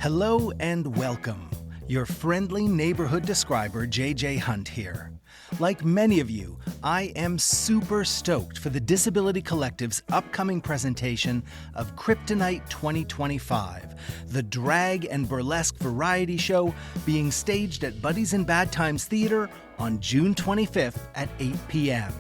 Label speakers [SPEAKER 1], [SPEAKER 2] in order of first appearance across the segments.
[SPEAKER 1] Hello and welcome. Your friendly neighborhood describer, JJ Hunt here. Like many of you, I am super stoked for the Disability Collective's upcoming presentation of CRIPtonite 2025, the drag and burlesque variety show being staged at Buddies in Bad Times Theater on June 25th at 8 p.m.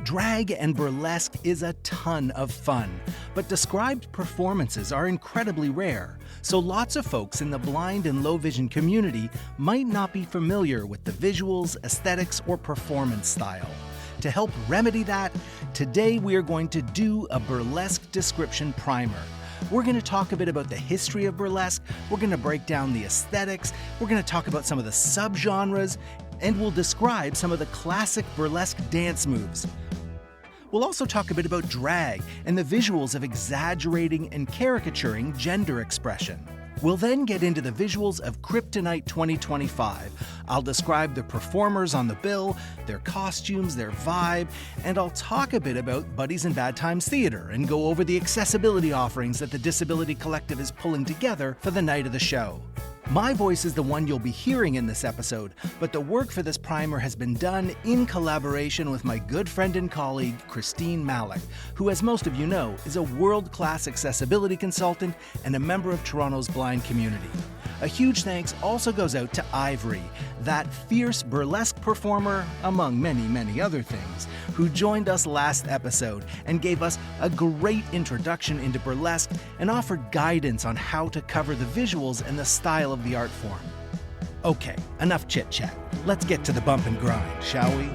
[SPEAKER 1] Drag and burlesque is a ton of fun, but described performances are incredibly rare, so lots of folks in the blind and low vision community might not be familiar with the visuals, aesthetics, or performance style. To help remedy that, today we are going to do a burlesque description primer. We're going to talk a bit about the history of burlesque, we're going to break down the aesthetics, we're going to talk about some of the subgenres, and we'll describe some of the classic burlesque dance moves. We'll also talk a bit about drag and the visuals of exaggerating and caricaturing gender expression. We'll then get into the visuals of CRIPtonite 2025. I'll describe the performers on the bill, their costumes, their vibe, and I'll talk a bit about Buddies in Bad Times Theater and go over the accessibility offerings that the Disability Collective is pulling together for the night of the show. My voice is the one you'll be hearing in this episode, but the work for this primer has been done in collaboration with my good friend and colleague, Christine Malik, who, as most of you know, is a world-class accessibility consultant and a member of Toronto's blind community. A huge thanks also goes out to Ivory, that fierce burlesque performer, among many, many other things, who joined us last episode and gave us a great introduction into burlesque and offered guidance on how to cover the visuals and the style of the art form. Okay, enough chit-chat. Let's get to the bump and grind, shall we?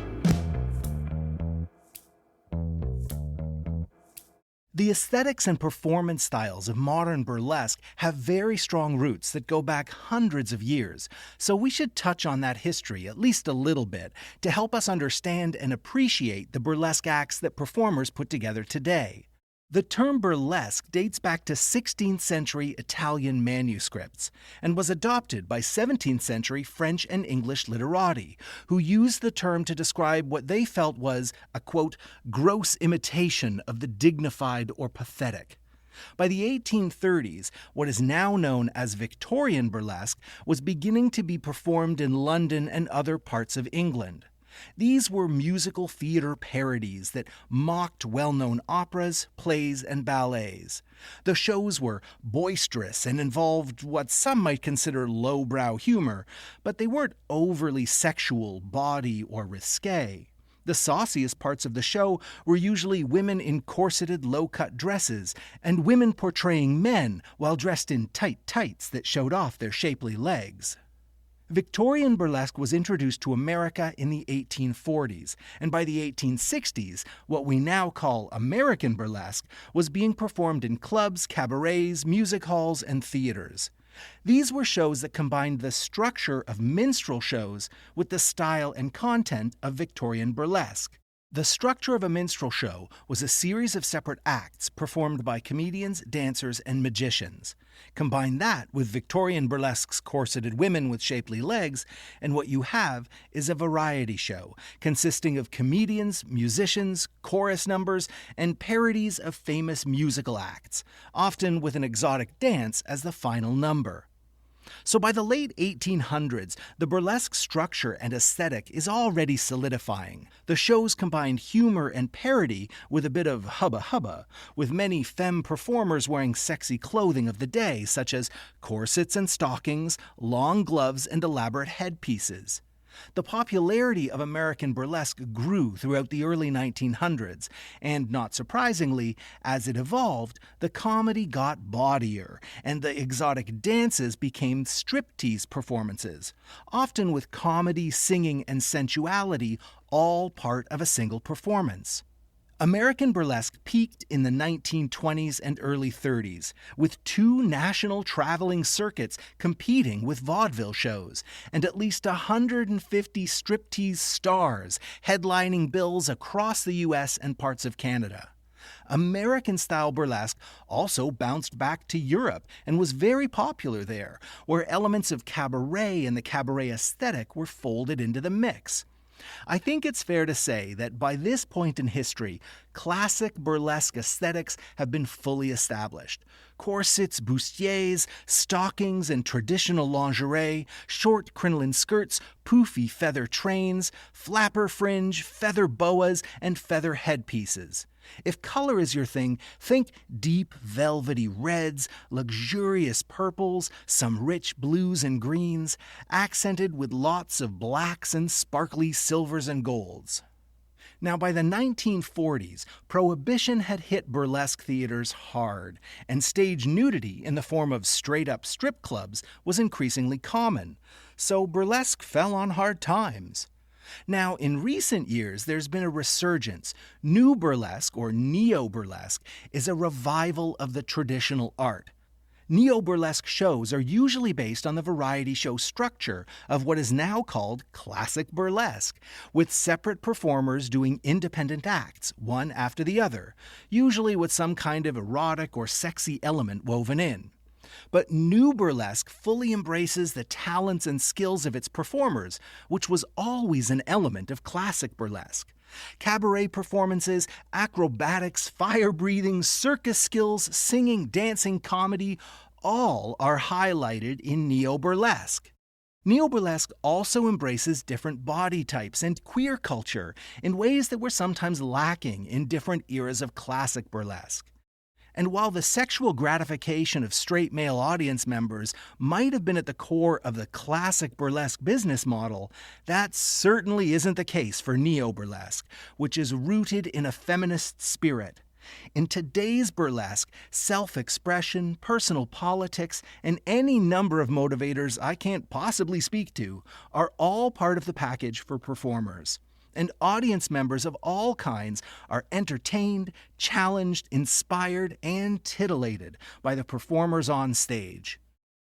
[SPEAKER 1] The aesthetics and performance styles of modern burlesque have very strong roots that go back hundreds of years, so we should touch on that history at least a little bit to help us understand and appreciate the burlesque acts that performers put together today. The term burlesque dates back to 16th century Italian manuscripts and was adopted by 17th century French and English literati, who used the term to describe what they felt was a, quote, gross imitation of the dignified or pathetic. By the 1830s, what is now known as Victorian burlesque was beginning to be performed in London and other parts of England. These were musical theater parodies that mocked well-known operas, plays, and ballets. The shows were boisterous and involved what some might consider lowbrow humor, but they weren't overly sexual, bawdy, or risque. The sauciest parts of the show were usually women in corseted low-cut dresses and women portraying men while dressed in tight tights that showed off their shapely legs. Victorian burlesque was introduced to America in the 1840s, and by the 1860s, what we now call American burlesque was being performed in clubs, cabarets, music halls, and theaters. These were shows that combined the structure of minstrel shows with the style and content of Victorian burlesque. The structure of a minstrel show was a series of separate acts performed by comedians, dancers, and magicians. Combine that with Victorian burlesque's corseted women with shapely legs, and what you have is a variety show consisting of comedians, musicians, chorus numbers, and parodies of famous musical acts, often with an exotic dance as the final number. So by the late 1800s, the burlesque structure and aesthetic is already solidifying. The shows combined humor and parody with a bit of hubba-hubba, with many femme performers wearing sexy clothing of the day, such as corsets and stockings, long gloves, and elaborate headpieces. The popularity of American burlesque grew throughout the early 1900s, and not surprisingly, as it evolved, the comedy got bawdier, and the exotic dances became striptease performances, often with comedy, singing, and sensuality all part of a single performance. American burlesque peaked in the 1920s and early 30s, with 2 national traveling circuits competing with vaudeville shows, and at least 150 striptease stars headlining bills across the U.S. and parts of Canada. American-style burlesque also bounced back to Europe and was very popular there, where elements of cabaret and the cabaret aesthetic were folded into the mix. I think it's fair to say that by this point in history, classic burlesque aesthetics have been fully established. Corsets, bustiers, stockings and traditional lingerie, short crinoline skirts, poofy feather trains, flapper fringe, feather boas, and feather headpieces. If color is your thing, think deep velvety reds, luxurious purples, some rich blues and greens, accented with lots of blacks and sparkly silvers and golds. Now, by the 1940s, Prohibition had hit burlesque theaters hard, and stage nudity in the form of straight-up strip clubs was increasingly common, so burlesque fell on hard times. Now, in recent years, there's been a resurgence. New burlesque, or neo-burlesque, is a revival of the traditional art. Neo-burlesque shows are usually based on the variety show structure of what is now called classic burlesque, with separate performers doing independent acts, one after the other, usually with some kind of erotic or sexy element woven in. But new burlesque fully embraces the talents and skills of its performers, which was always an element of classic burlesque. Cabaret performances, acrobatics, fire-breathing, circus skills, singing, dancing, comedy, all are highlighted in neo-burlesque. Neo-burlesque also embraces different body types and queer culture in ways that were sometimes lacking in different eras of classic burlesque. And while the sexual gratification of straight male audience members might have been at the core of the classic burlesque business model, that certainly isn't the case for neo-burlesque, which is rooted in a feminist spirit. In today's burlesque, self-expression, personal politics, and any number of motivators I can't possibly speak to are all part of the package for performers. And audience members of all kinds are entertained, challenged, inspired, and titillated by the performers on stage.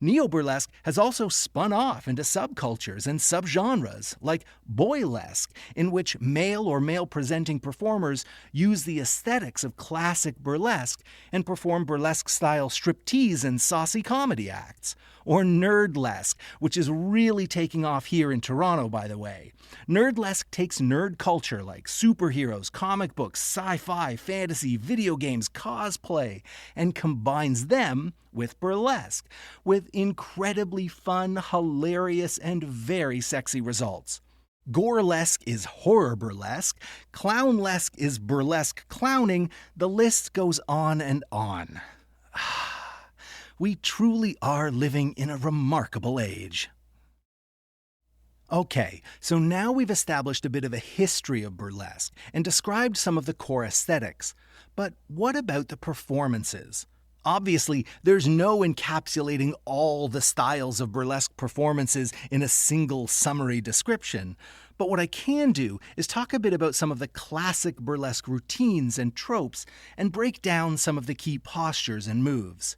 [SPEAKER 1] Neo-burlesque has also spun off into subcultures and subgenres, like boylesque, in which male or male-presenting performers use the aesthetics of classic burlesque and perform burlesque-style striptease and saucy comedy acts. Or nerdlesque, which is really taking off here in Toronto, by the way. Nerdlesque takes nerd culture like superheroes, comic books, sci-fi, fantasy, video games, cosplay, and combines them with burlesque, with incredibly fun, hilarious, and very sexy results. Gorelesque is horror burlesque, clownlesque is burlesque clowning, the list goes on and on. We truly are living in a remarkable age. Okay, so now we've established a bit of a history of burlesque and described some of the core aesthetics. But what about the performances? Obviously, there's no encapsulating all the styles of burlesque performances in a single summary description. But what I can do is talk a bit about some of the classic burlesque routines and tropes and break down some of the key postures and moves.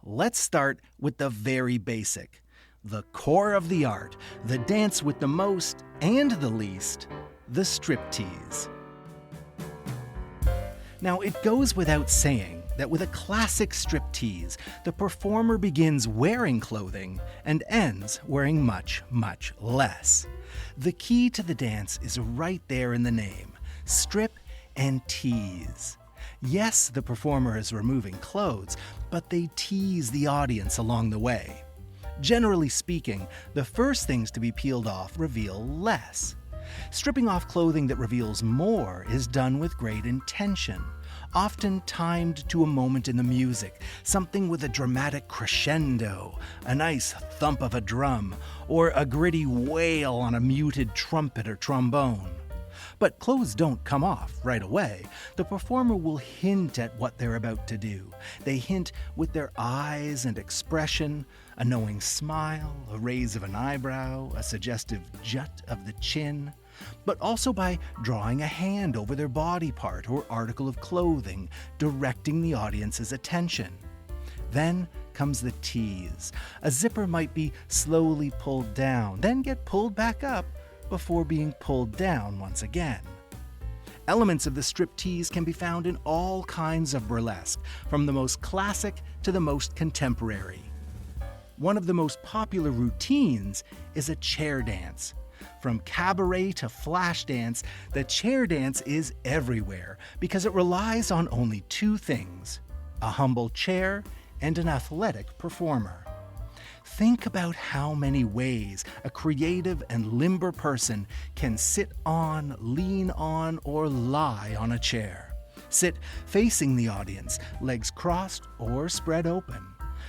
[SPEAKER 1] Let's start with the very basic. The core of the art, the dance with the most and the least, the striptease. Now, it goes without saying that with a classic striptease, the performer begins wearing clothing and ends wearing much, much less. The key to the dance is right there in the name, strip and tease. Yes, the performer is removing clothes, but they tease the audience along the way. Generally speaking, the first things to be peeled off reveal less. Stripping off clothing that reveals more is done with great intention, often timed to a moment in the music, something with a dramatic crescendo, a nice thump of a drum, or a gritty wail on a muted trumpet or trombone. But clothes don't come off right away. The performer will hint at what they're about to do. They hint with their eyes and expression, a knowing smile, a raise of an eyebrow, a suggestive jut of the chin, but also by drawing a hand over their body part or article of clothing, directing the audience's attention. Then comes the tease. A zipper might be slowly pulled down, then get pulled back up, before being pulled down once again. Elements of the striptease can be found in all kinds of burlesque, from the most classic to the most contemporary. One of the most popular routines is a chair dance. From cabaret to flash dance, the chair dance is everywhere because it relies on only two things: a humble chair and an athletic performer. Think about how many ways a creative and limber person can sit on, lean on, or lie on a chair. Sit facing the audience, legs crossed or spread open.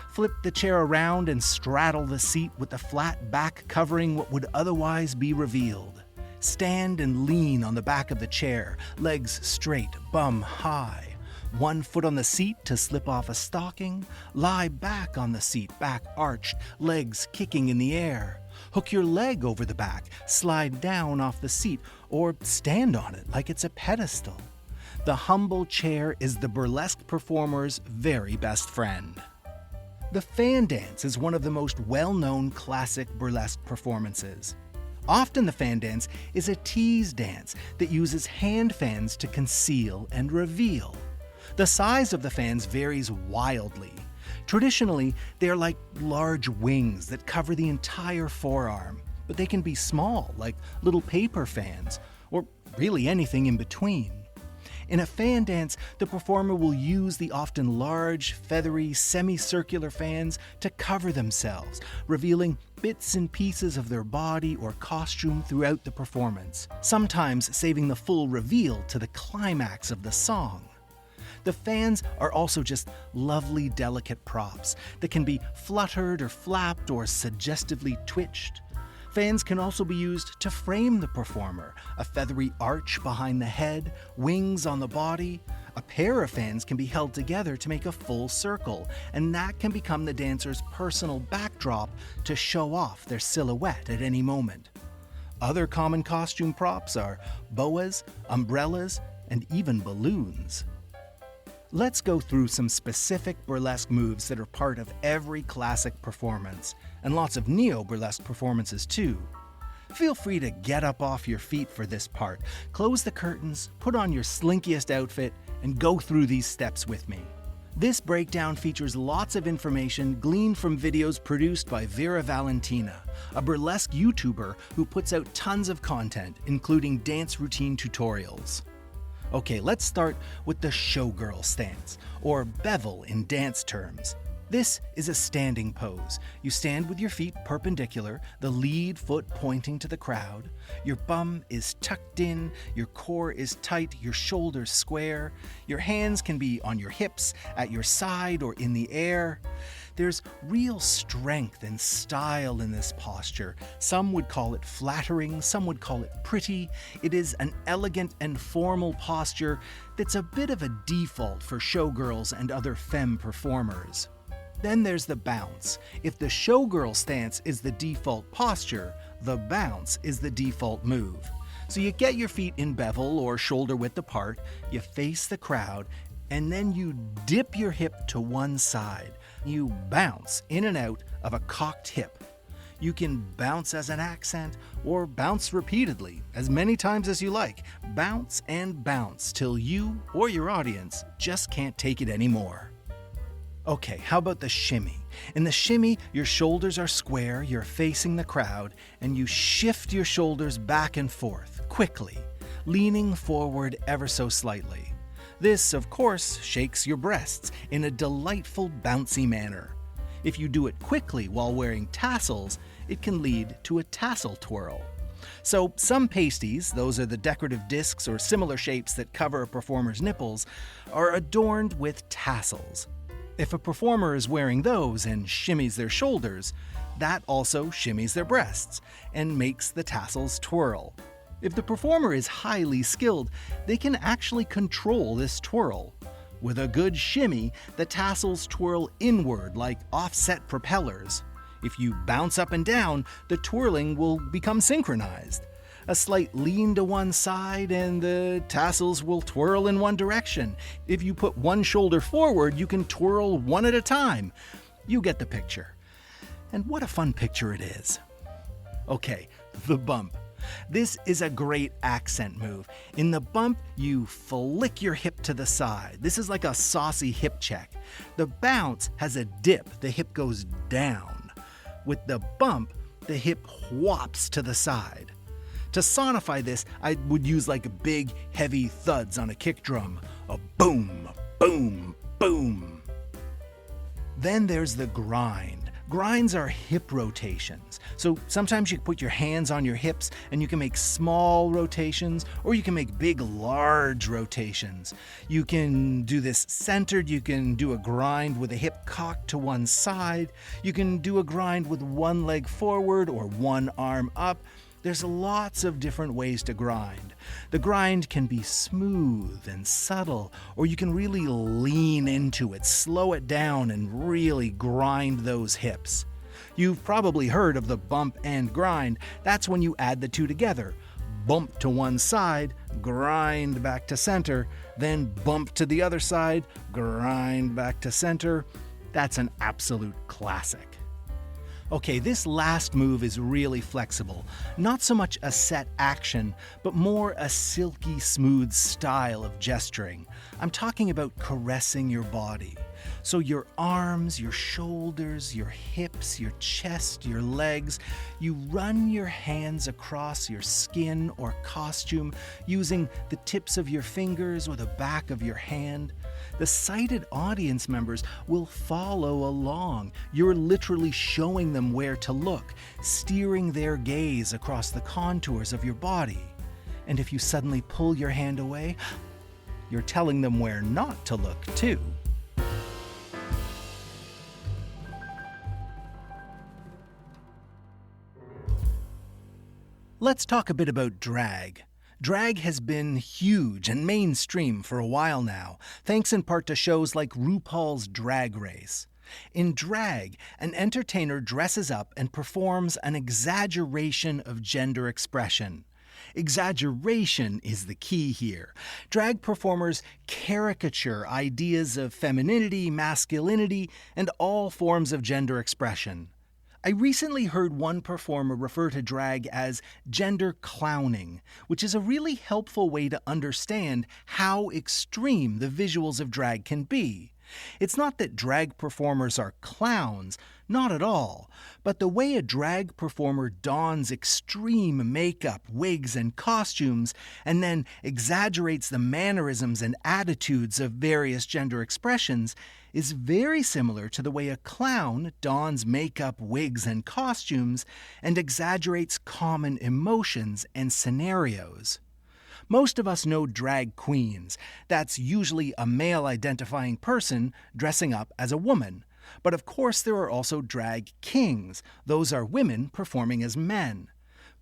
[SPEAKER 1] Flip the chair around and straddle the seat with the flat back covering what would otherwise be revealed. Stand and lean on the back of the chair, legs straight, bum high. One foot on the seat to slip off a stocking. Lie back on the seat, back arched, legs kicking in the air. Hook your leg over the back, slide down off the seat, or stand on it like it's a pedestal. The humble chair is the burlesque performer's very best friend. The fan dance is one of the most well-known classic burlesque performances. Often the fan dance is a tease dance that uses hand fans to conceal and reveal. The size of the fans varies wildly. Traditionally, they are like large wings that cover the entire forearm, but they can be small, like little paper fans, or really anything in between. In a fan dance, the performer will use the often large, feathery, semicircular fans to cover themselves, revealing bits and pieces of their body or costume throughout the performance, sometimes saving the full reveal to the climax of the song. The fans are also just lovely, delicate props that can be fluttered or flapped or suggestively twitched. Fans can also be used to frame the performer, a feathery arch behind the head, wings on the body. A pair of fans can be held together to make a full circle, and that can become the dancer's personal backdrop to show off their silhouette at any moment. Other common costume props are boas, umbrellas, and even balloons. Let's go through some specific burlesque moves that are part of every classic performance, and lots of neo-burlesque performances too. Feel free to get up off your feet for this part, close the curtains, put on your slinkiest outfit, and go through these steps with me. This breakdown features lots of information gleaned from videos produced by Vera Valentina, a burlesque YouTuber who puts out tons of content, including dance routine tutorials. Okay, let's start with the showgirl stance, or bevel in dance terms. This is a standing pose. You stand with your feet perpendicular, the lead foot pointing to the crowd. Your bum is tucked in, your core is tight, your shoulders square. Your hands can be on your hips, at your side, or in the air. There's real strength and style in this posture. Some would call it flattering, some would call it pretty. It is an elegant and formal posture that's a bit of a default for showgirls and other femme performers. Then there's the bounce. If the showgirl stance is the default posture, the bounce is the default move. So you get your feet in bevel or shoulder width apart, you face the crowd, and then you dip your hip to one side. You bounce in and out of a cocked hip. You can bounce as an accent or bounce repeatedly, as many times as you like. Bounce and bounce till you or your audience just can't take it anymore. Okay, how about the shimmy? In the shimmy, your shoulders are square, you're facing the crowd, and you shift your shoulders back and forth, quickly, leaning forward ever so slightly. This, of course, shakes your breasts in a delightful, bouncy manner. If you do it quickly while wearing tassels, it can lead to a tassel twirl. So some pasties, those are the decorative discs or similar shapes that cover a performer's nipples, are adorned with tassels. If a performer is wearing those and shimmies their shoulders, that also shimmies their breasts and makes the tassels twirl. If the performer is highly skilled, they can actually control this twirl. With a good shimmy, the tassels twirl inward like offset propellers. If you bounce up and down, the twirling will become synchronized. A slight lean to one side and the tassels will twirl in one direction. If you put one shoulder forward, you can twirl one at a time. You get the picture. And what a fun picture it is. Okay, the bump. This is a great accent move. In the bump, you flick your hip to the side. This is like a saucy hip check. The bounce has a dip. The hip goes down. With the bump, the hip whops to the side. To sonify this, I would use like big, heavy thuds on a kick drum. A boom, boom, boom. Then there's the grind. Grinds are hip rotations. So sometimes you put your hands on your hips and you can make small rotations, or you can make big, large rotations. You can do this centered. You can do a grind with a hip cocked to one side. You can do a grind with one leg forward or one arm up. There's lots of different ways to grind. The grind can be smooth and subtle, or you can really lean into it, slow it down, and really grind those hips. You've probably heard of the bump and grind. That's when you add the two together. Bump to one side, grind back to center, then bump to the other side, grind back to center. That's an absolute classic. Okay, this last move is really flexible. Not so much a set action, but more a silky smooth style of gesturing. I'm talking about caressing your body. So your arms, your shoulders, your hips, your chest, your legs, you run your hands across your skin or costume using the tips of your fingers or the back of your hand. The sighted audience members will follow along. You're literally showing them where to look, steering their gaze across the contours of your body. And if you suddenly pull your hand away, you're telling them where not to look, too. Let's talk a bit about drag. Drag has been huge and mainstream for a while now, thanks in part to shows like RuPaul's Drag Race. In drag, an entertainer dresses up and performs an exaggeration of gender expression. Exaggeration is the key here. Drag performers caricature ideas of femininity, masculinity, and all forms of gender expression. I recently heard one performer refer to drag as gender clowning, which is a really helpful way to understand how extreme the visuals of drag can be. It's not that drag performers are clowns, not at all, but the way a drag performer dons extreme makeup, wigs, and costumes, and then exaggerates the mannerisms and attitudes of various gender expressions is very similar to the way a clown dons makeup, wigs, and costumes and exaggerates common emotions and scenarios. Most of us know drag queens. That's usually a male-identifying person dressing up as a woman. But of course there are also drag kings. Those are women performing as men.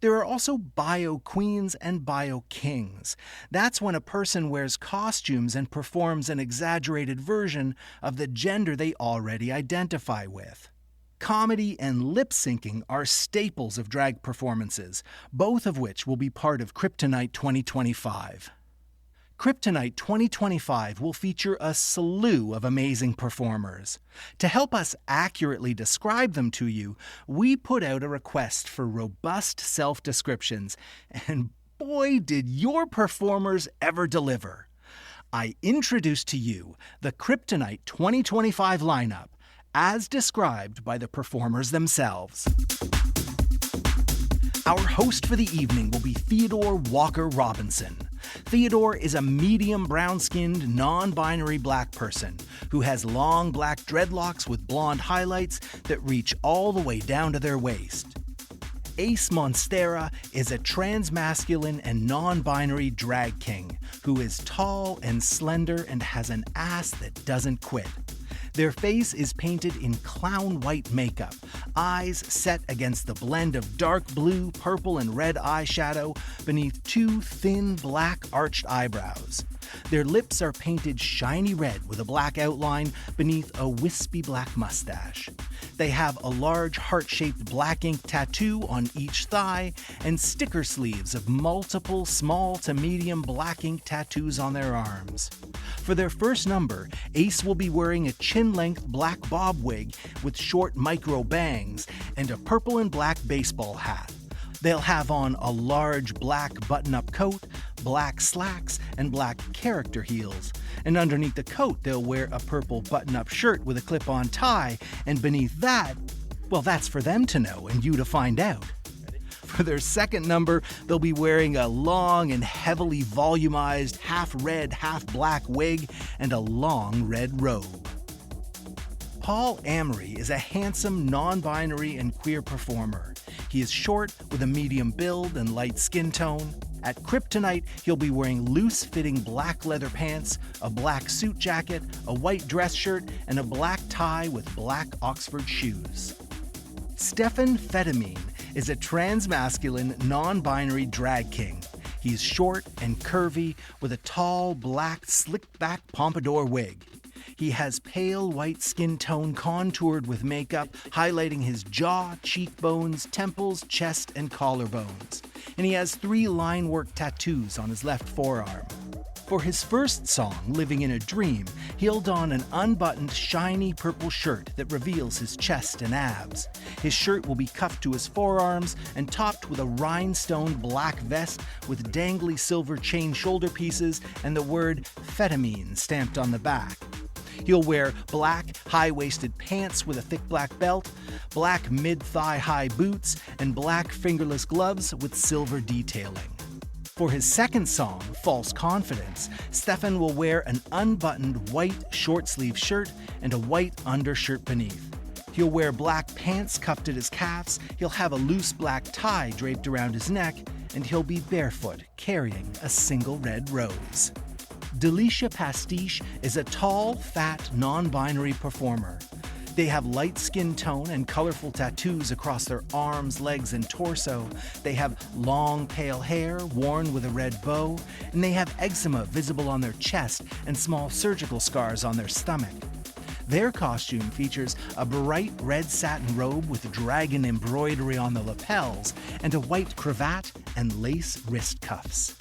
[SPEAKER 1] There are also bio queens and bio kings. That's when a person wears costumes and performs an exaggerated version of the gender they already identify with. Comedy and lip-syncing are staples of drag performances, both of which will be part of CRIPtonite 2025. CRIPtonite 2025 will feature a slew of amazing performers. To help us accurately describe them to you, we put out a request for robust self-descriptions, and boy, did your performers ever deliver. I introduce to you the CRIPtonite 2025 lineup, as described by the performers themselves. Our host for the evening will be Theodore Walker Robinson. Theodore is a medium brown-skinned, non-binary black person who has long black dreadlocks with blonde highlights that reach all the way down to their waist. Ace Monstera is a transmasculine and non-binary drag king who is tall and slender and has an ass that doesn't quit. Their face is painted in clown white makeup, eyes set against the blend of dark blue, purple, and red eyeshadow beneath two thin black arched eyebrows. Their lips are painted shiny red with a black outline beneath a wispy black mustache. They have a large heart-shaped black ink tattoo on each thigh and sticker sleeves of multiple small to medium black ink tattoos on their arms. For their first number, Ace will be wearing a chin-length black bob wig with short micro bangs and a purple and black baseball hat. They'll have on a large black button-up coat, black slacks, and black character heels. And underneath the coat, they'll wear a purple button-up shirt with a clip-on tie, and beneath that, well, that's for them to know and you to find out. For their second number, they'll be wearing a long and heavily volumized half red, half black wig and a long red robe. Paul Amory is a handsome, non-binary and queer performer. He is short with a medium build and light skin tone. At CRIPtonite, he'll be wearing loose-fitting black leather pants, a black suit jacket, a white dress shirt, and a black tie with black Oxford shoes. Stefan Fetamine is a transmasculine, non-binary drag king. He's short and curvy with a tall, black, slick-back pompadour wig. He has pale white skin tone contoured with makeup, highlighting his jaw, cheekbones, temples, chest, and collarbones. And he has 3 line-work tattoos on his left forearm. For his first song, Living in a Dream, he'll don an unbuttoned, shiny purple shirt that reveals his chest and abs. His shirt will be cuffed to his forearms and topped with a rhinestone black vest with dangly silver chain shoulder pieces and the word Fetamine stamped on the back. He'll wear black, high-waisted pants with a thick black belt, black mid-thigh-high boots, and black fingerless gloves with silver detailing. For his second song, False Confidence, Stefan will wear an unbuttoned white short-sleeve shirt and a white undershirt beneath. He'll wear black pants cuffed at his calves, he'll have a loose black tie draped around his neck, and he'll be barefoot, carrying a single red rose. Delicia Pastiche is a tall, fat, non-binary performer. They have light skin tone and colorful tattoos across their arms, legs, and torso. They have long, pale hair worn with a red bow, and they have eczema visible on their chest and small surgical scars on their stomach. Their costume features a bright red satin robe with dragon embroidery on the lapels and a white cravat and lace wrist cuffs.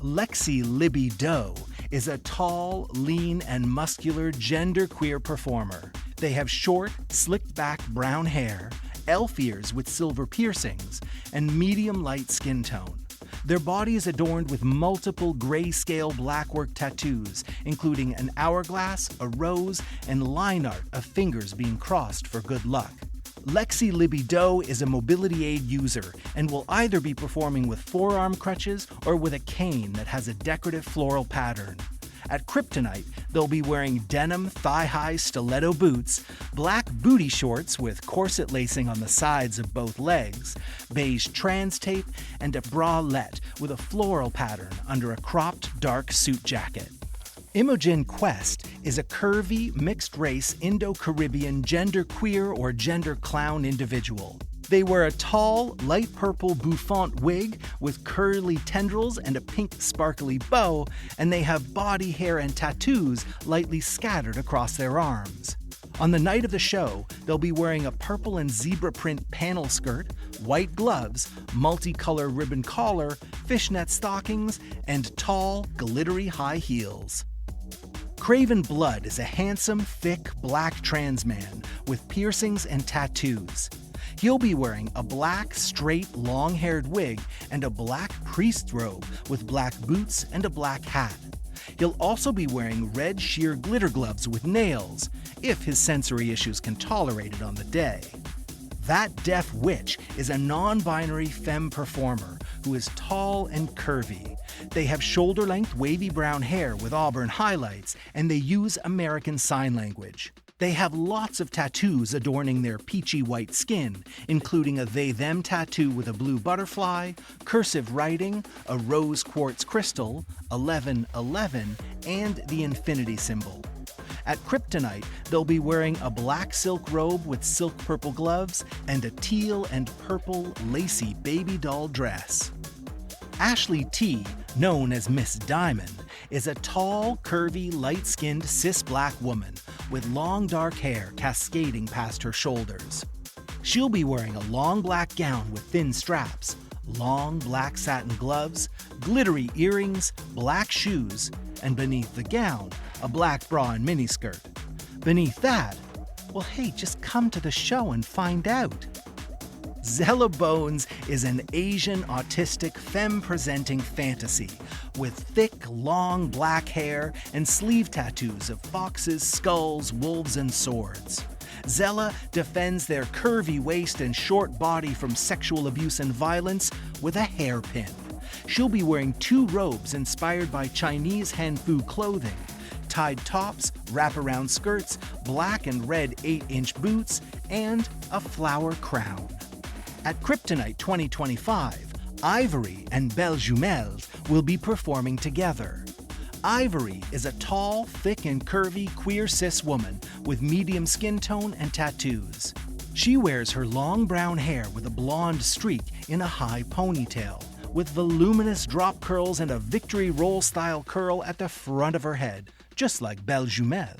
[SPEAKER 1] Lexi Libby Doe is a tall, lean, and muscular genderqueer performer. They have short, slicked-back brown hair, elf ears with silver piercings, and medium light skin tone. Their body is adorned with multiple grayscale blackwork tattoos, including an hourglass, a rose, and line art of fingers being crossed for good luck. Lexi Libby Doe is a mobility aid user and will either be performing with forearm crutches or with a cane that has a decorative floral pattern. At CRIPtonite, they'll be wearing denim thigh-high stiletto boots, black booty shorts with corset lacing on the sides of both legs, beige trans tape, and a bralette with a floral pattern under a cropped dark suit jacket. Imogen Quest is a curvy, mixed-race Indo-Caribbean genderqueer or gender clown individual. They wear a tall, light purple bouffant wig with curly tendrils and a pink sparkly bow, and they have body hair and tattoos lightly scattered across their arms. On the night of the show, they'll be wearing a purple and zebra print panel skirt, white gloves, multicolor ribbon collar, fishnet stockings, and tall, glittery high heels. Craven Blood is a handsome, thick, black trans man with piercings and tattoos. He'll be wearing a black, straight, long-haired wig and a black priest robe with black boots and a black hat. He'll also be wearing red sheer glitter gloves with nails, if his sensory issues can tolerate it on the day. That Deaf Witch is a non-binary femme performer who is tall and curvy. They have shoulder-length wavy brown hair with auburn highlights, and they use American Sign Language. They have lots of tattoos adorning their peachy white skin, including a they-them tattoo with a blue butterfly, cursive writing, a rose quartz crystal, 1111, and the infinity symbol. At CRIPtonite, they'll be wearing a black silk robe with silk purple gloves and a teal and purple lacy baby doll dress. Ashley T, known as Miss Diamond, is a tall, curvy, light-skinned cis-black woman with long dark hair cascading past her shoulders. She'll be wearing a long black gown with thin straps, long black satin gloves, glittery earrings, black shoes, and beneath the gown, a black bra and miniskirt. Beneath that, well, hey, just come to the show and find out. Zella Bones is an Asian autistic femme-presenting fantasy with thick, long black hair and sleeve tattoos of foxes, skulls, wolves, and swords. Zella defends their curvy waist and short body from sexual abuse and violence with a hairpin. She'll be wearing 2 robes inspired by Chinese Hanfu clothing, tied tops, wraparound skirts, black and red 8-inch boots, and a flower crown. At CRIPtonite 2025, Ivory and Belle Jumelle will be performing together. Ivory is a tall, thick, and curvy queer cis woman with medium skin tone and tattoos. She wears her long brown hair with a blonde streak in a high ponytail, with voluminous drop curls and a victory roll-style curl at the front of her head, just like Belle Jumelle.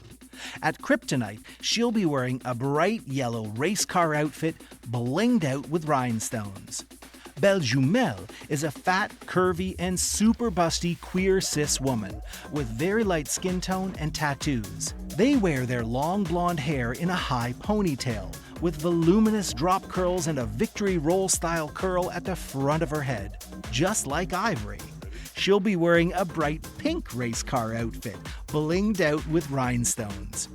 [SPEAKER 1] At CRIPtonite, she'll be wearing a bright yellow race car outfit blinged out with rhinestones. Belle Jumelle is a fat, curvy, and super busty queer cis woman with very light skin tone and tattoos. They wear their long blonde hair in a high ponytail with voluminous drop curls and a victory roll-style curl at the front of her head, just like Ivory. She'll be wearing a bright pink race car outfit, blinged out with rhinestones.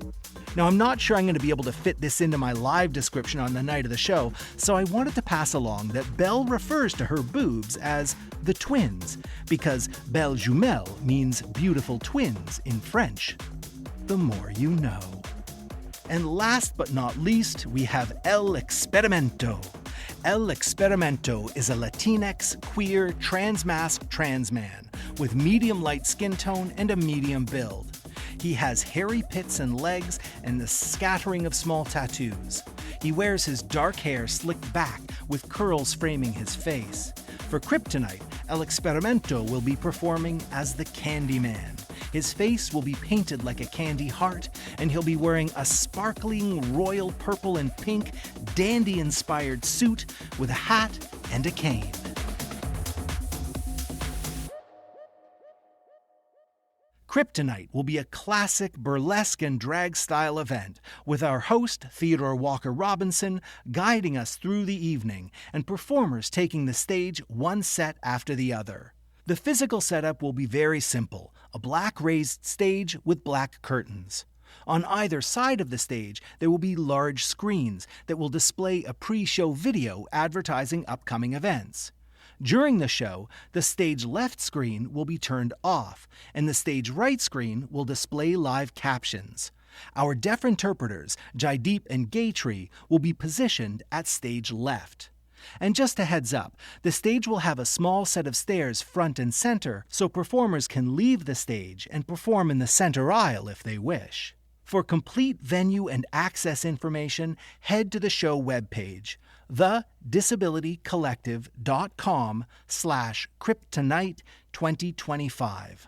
[SPEAKER 1] Now, I'm not sure I'm going to be able to fit this into my live description on the night of the show, so I wanted to pass along that Belle refers to her boobs as the twins, because Belle Jumelle means beautiful twins in French. The more you know. And last but not least, we have El Experimento. El Experimento is a Latinx, queer, transmasked trans man with medium light skin tone and a medium build. He has hairy pits and legs and a scattering of small tattoos. He wears his dark hair slicked back with curls framing his face. For CRIPtonite, El Experimento will be performing as the Candyman. His face will be painted like a candy heart, and he'll be wearing a sparkling royal purple and pink, dandy-inspired suit with a hat and a cane. CRIPtonite will be a classic burlesque and drag style event, with our host, Theodore Walker Robinson, guiding us through the evening, and performers taking the stage one set after the other. The physical setup will be very simple, a black raised stage with black curtains. On either side of the stage, there will be large screens that will display a pre-show video advertising upcoming events. During the show, the stage left screen will be turned off, and the stage right screen will display live captions. Our deaf interpreters, Jaideep and Gaytree, will be positioned at stage left. And just a heads up, the stage will have a small set of stairs front and center, so performers can leave the stage and perform in the center aisle if they wish. For complete venue and access information, head to the show webpage, thedisabilitycollective.com/CRIPtonite2025.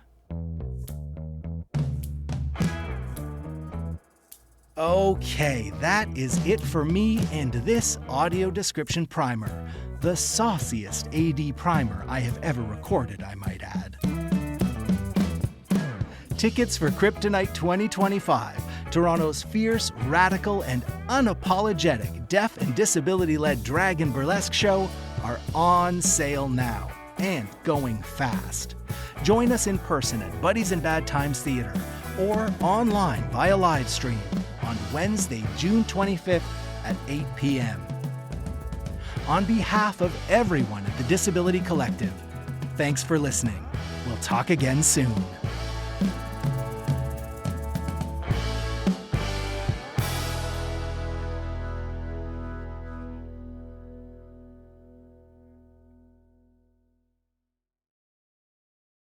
[SPEAKER 1] Okay, that is it for me and this audio description primer. The sauciest AD primer I have ever recorded, I might add. Tickets for CRIPtonite 2025, Toronto's fierce, radical, and unapologetic deaf and disability-led drag and burlesque show, are on sale now and going fast. Join us in person at Buddies in Bad Times Theatre or online via live stream on Wednesday, June 25th at 8 p.m. On behalf of everyone at the Disability Collective, thanks for listening. We'll talk again soon.